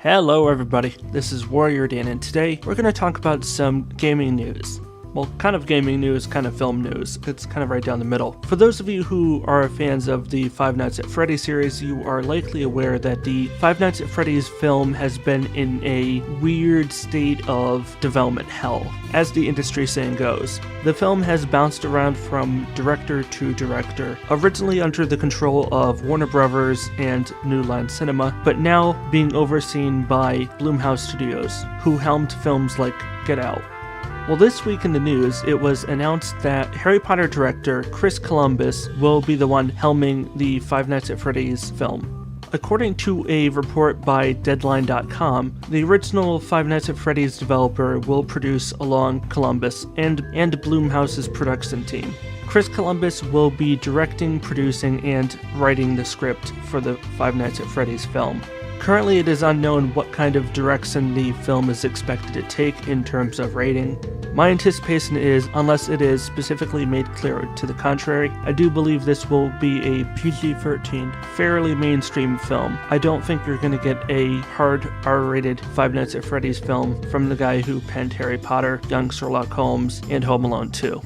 Hello everybody, this is WarriorDan, and today we're going to talk about some gaming news. Well, kind of gaming news, kind of film news. It's kind of right down the middle. For those of you who are fans of the Five Nights at Freddy's series, you are likely aware that the Five Nights at Freddy's film has been in a weird state of development hell, as the industry saying goes. The film has bounced around from director to director, originally under the control of Warner Brothers and New Line Cinema, but now being overseen by Blumhouse Studios, who helmed films like Get Out. Well, this week in the news, it was announced that Harry Potter director Chris Columbus will be the one helming the Five Nights at Freddy's film. According to a report by Deadline.com, the original Five Nights at Freddy's developer will produce along Columbus and Blumhouse's production team. Chris Columbus will be directing, producing, and writing the script for the Five Nights at Freddy's film. Currently, it is unknown what kind of direction the film is expected to take in terms of rating. My anticipation is, unless it is specifically made clear to the contrary, I do believe this will be a PG-13, fairly mainstream film. I don't think you're going to get a hard R-rated Five Nights at Freddy's film from the guy who penned Harry Potter, Young Sherlock Holmes, and Home Alone 2.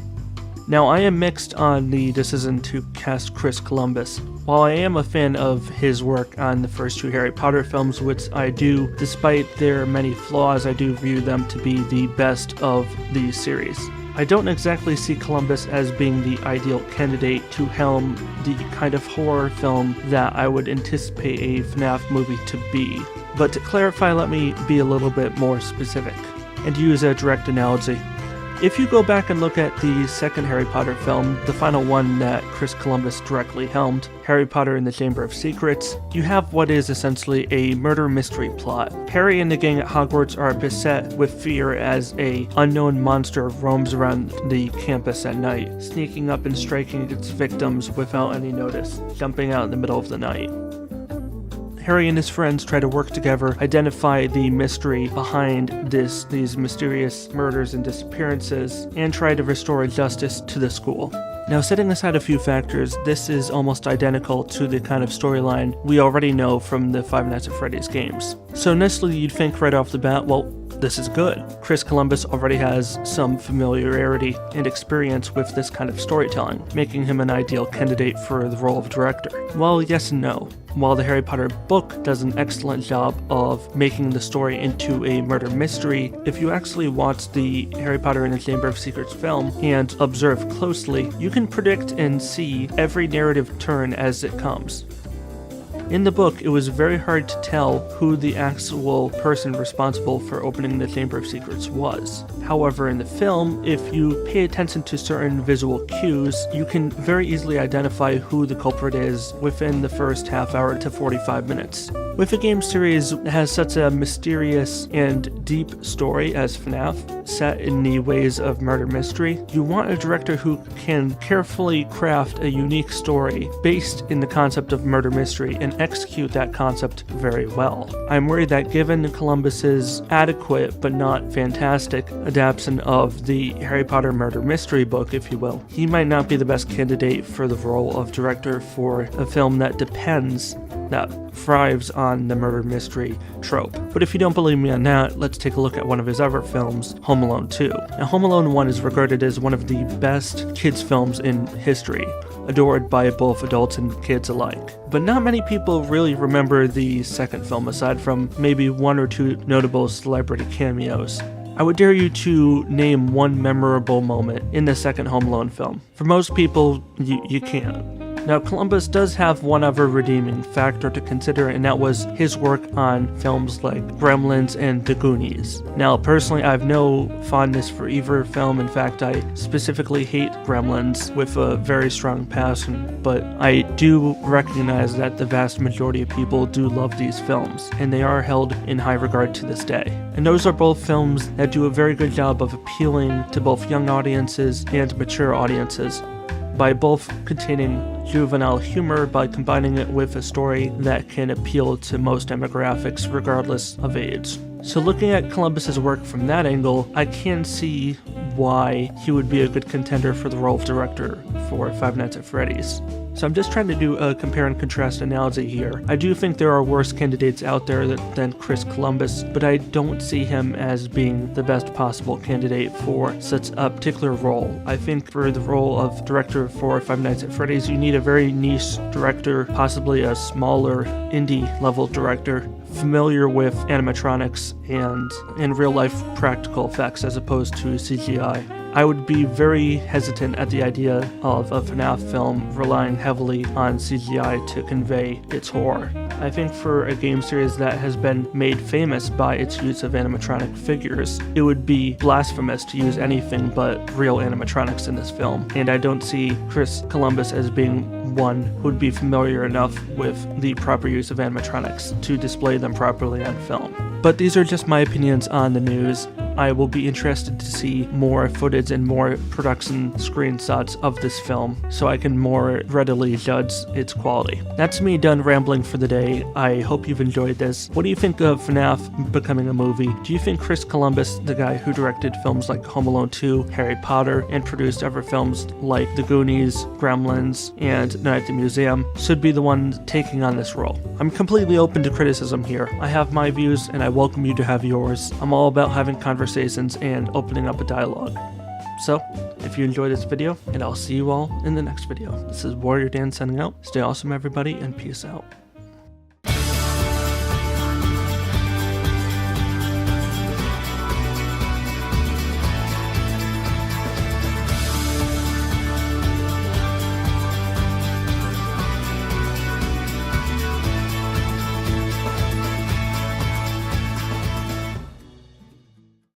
Now, I am mixed on the decision to cast Chris Columbus. While I am a fan of his work on the first two Harry Potter films, which I do, despite their many flaws, I do view them to be the best of the series. I don't exactly see Columbus as being the ideal candidate to helm the kind of horror film that I would anticipate a FNAF movie to be. But to clarify, let me be a little bit more specific and use a direct analogy. If you go back and look at the second Harry Potter film, the final one that Chris Columbus directly helmed, Harry Potter and the Chamber of Secrets, you have what is essentially a murder mystery plot. Harry and the gang at Hogwarts are beset with fear as a unknown monster roams around the campus at night, sneaking up and striking its victims without any notice, jumping out in the middle of the night. Harry and his friends try to work together, identify the mystery behind these mysterious murders and disappearances, and try to restore justice to the school. Now, setting aside a few factors, this is almost identical to the kind of storyline we already know from the Five Nights at Freddy's games. So initially you'd think right off the bat, well, this is good. Chris Columbus already has some familiarity and experience with this kind of storytelling, making him an ideal candidate for the role of director. Well, yes and no. While the Harry Potter book does an excellent job of making the story into a murder mystery, if you actually watch the Harry Potter and the Chamber of Secrets film and observe closely, you can predict and see every narrative turn as it comes. In the book, it was very hard to tell who the actual person responsible for opening the Chamber of Secrets was. However, in the film, if you pay attention to certain visual cues, you can very easily identify who the culprit is within the first half hour to 45 minutes. With a game series that has such a mysterious and deep story as FNAF, set in the ways of murder mystery, you want a director who can carefully craft a unique story based in the concept of murder mystery and execute that concept very well. I'm worried that given Columbus's adequate but not fantastic adaptation of the Harry Potter murder mystery book, if you will, he might not be the best candidate for the role of director for a film that thrives on the murder mystery trope. But if you don't believe me on that, let's take a look at one of his other films, Home Alone 2. Now, Home Alone 1 is regarded as one of the best kids films in history, adored by both adults and kids alike. But not many people really remember the second film, aside from maybe one or two notable celebrity cameos. I would dare you to name one memorable moment in the second Home Alone film. For most people, you can't. Now, Columbus does have one other redeeming factor to consider, and that was his work on films like Gremlins and The Goonies. Now, personally, I have no fondness for either film. In fact, I specifically hate Gremlins with a very strong passion, but I do recognize that the vast majority of people do love these films, and they are held in high regard to this day. And those are both films that do a very good job of appealing to both young audiences and mature audiences, by both containing juvenile humor by combining it with a story that can appeal to most demographics regardless of age. So looking at Columbus's work from that angle, I can see why he would be a good contender for the role of director for Five Nights at Freddy's. So I'm just trying to do a compare and contrast analogy here. I do think there are worse candidates out there than Chris Columbus, but I don't see him as being the best possible candidate for such a particular role. I think for the role of director for Five Nights at Freddy's, you need a very niche director, possibly a smaller indie level director, familiar with animatronics and in real life practical effects as opposed to CGI. I would be very hesitant at the idea of a FNAF film relying heavily on CGI to convey its horror. I think for a game series that has been made famous by its use of animatronic figures, it would be blasphemous to use anything but real animatronics in this film, and I don't see Chris Columbus as being one who would be familiar enough with the proper use of animatronics to display them properly on film. But these are just my opinions on the news. I will be interested to see more footage and more production screenshots of this film so I can more readily judge its quality. That's me done rambling for the day. I hope you've enjoyed this. What do you think of FNAF becoming a movie? Do you think Chris Columbus, the guy who directed films like Home Alone 2, Harry Potter, and produced other films like The Goonies, Gremlins, and Night at the Museum, should be the one taking on this role? I'm completely open to criticism here. I have my views and I welcome you to have yours. I'm all about having conversations and opening up a dialogue. So, if you enjoyed this video, and I'll see you all in the next video. This is WarriorDan signing out. Stay awesome everybody, and peace out.